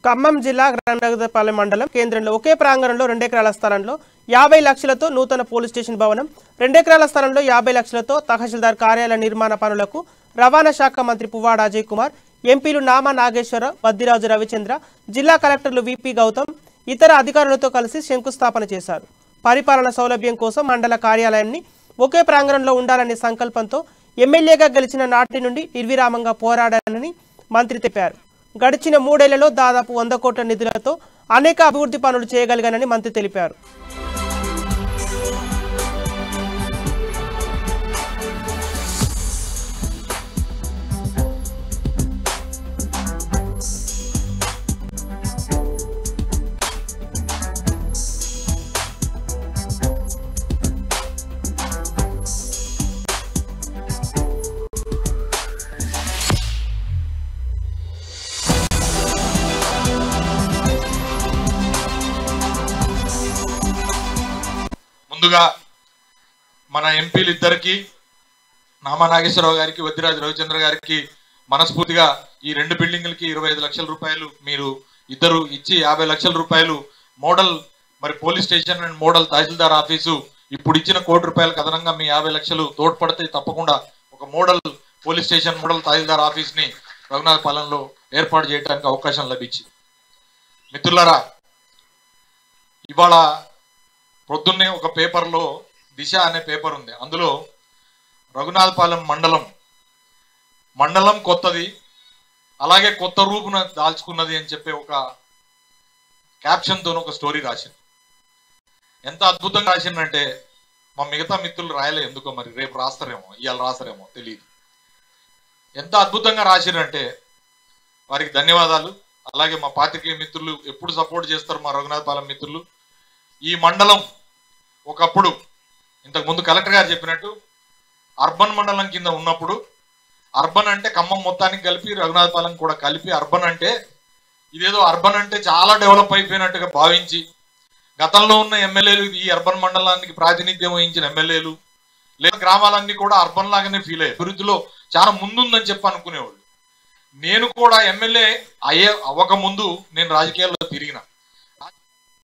ఖమ్మం జిల్లా గ్రామనగరపాలెం మండలం కేంద్రంలో ఒకే ప్రాంగణంలో 2 ఎకరాల స్థలంలో 50 లక్షలతో నూతన పోలీస్ స్టేషన్ భవనం, 2 ఎకరాల స్థలంలో 50 లక్షలతో తహసీల్దార్ కార్యాలయ నిర్మాణ పనులకు రవాణా శాఖ మంత్రి పువ్వాడ అజయ్ కుమార్, ఎంపీలు నామా నాగేశ్వరరావు, బద్దిరాజు రవిచంద్ర, జిల్లా కలెక్టర్లు విపి గౌతమ్ ఇతర అధికారులతో కలిసి శంకుస్థాపన చేశారు. పరిపాలన సౌలభ్యం కోసం మండల కార్యాలయాన్ని ఒకే ప్రాంగణంలో ఉండాలనే సంకల్పంతో ఎమ్మెల్యేగా గెలిచిన నాటి నుండి నిర్విరామంగా పోరాడానని మంత్రి తెలిపారు. గడిచిన 3 ఏళ్లలో దాదాపు 100 కోట్ల నిధులతో అనేక అభివృద్ధి పనులు చేయగలిగానని మంత్రి తెలిపారు. ముందుగా మన ఎంపీలు ఇద్దరికి, నామా నాగేశ్వరరావు గారికి, బద్దిరాజు రవిచంద్ర గారికి మనస్ఫూర్తిగా ఈ 2 బిల్డింగులకి 25 లక్షల రూపాయలు మీరు ఇద్దరు ఇచ్చి 50 లక్షల రూపాయలు model police station and model tahsildar office ఇప్పుడు ఇచ్చిన ₹1 కోటి అదనంగా మీ 50 లక్షలు తోడ్పడితే తప్పకుండా ఒక మోడల్ పోలీస్ స్టేషన్, మోడల్ తహసీల్దార్ ఆఫీస్ ని రఘునాథపాలెంలో ఏర్పాటు చేయడానికి అవకాశం లభించింది. మిత్రులారా, ఇవాళ పొద్దున్నే ఒక పేపర్లో దిశ అనే పేపర్ ఉంది. అందులో రఘునాథపాలెం మండలం కొత్తది, అలాగే కొత్త రూపున దాల్చుకున్నది అని చెప్పి ఒక క్యాప్షన్తో ఒక స్టోరీ రాసింది. ఎంత అద్భుతంగా రాసిందంటే మా మిగతా మిత్రులు రాయలే, ఎందుకో మరి రేపు రాస్తారేమో, ఇవాళ రాస్తారేమో తెలియదు. ఎంత అద్భుతంగా రాసిరంటే వారికి ధన్యవాదాలు. అలాగే మా పాత్రికేయ మిత్రులు ఎప్పుడు సపోర్ట్ చేస్తారు మా రఘునాథపాలెం మిత్రులు. ఈ మండలం ఒకప్పుడు ఇంతకు ముందు కలెక్టర్ గారు చెప్పినట్టు అర్బన్ మండలం కింద ఉన్నప్పుడు, అర్బన్ అంటే ఖమ్మం మొత్తానికి కలిపి రఘునాథపాలెం కూడా కలిపి అర్బన్ అంటే ఇదేదో అర్బన్ అంటే చాలా డెవలప్ అయిపోయినట్టుగా భావించి గతంలో ఉన్న ఎమ్మెల్యేలు, ఈ అర్బన్ మండలానికి ప్రాతినిధ్యం వహించిన ఎమ్మెల్యేలు లేదా గ్రామాలన్నీ కూడా అర్బన్ లాగానే ఫీల్ అయ్యాయి. అభివృద్ధిలో చాలా ముందుందని చెప్పి అనుకునేవాళ్ళు. నేను కూడా ఎమ్మెల్యే అవ్వక ముందు నేను రాజకీయాల్లో తిరిగిన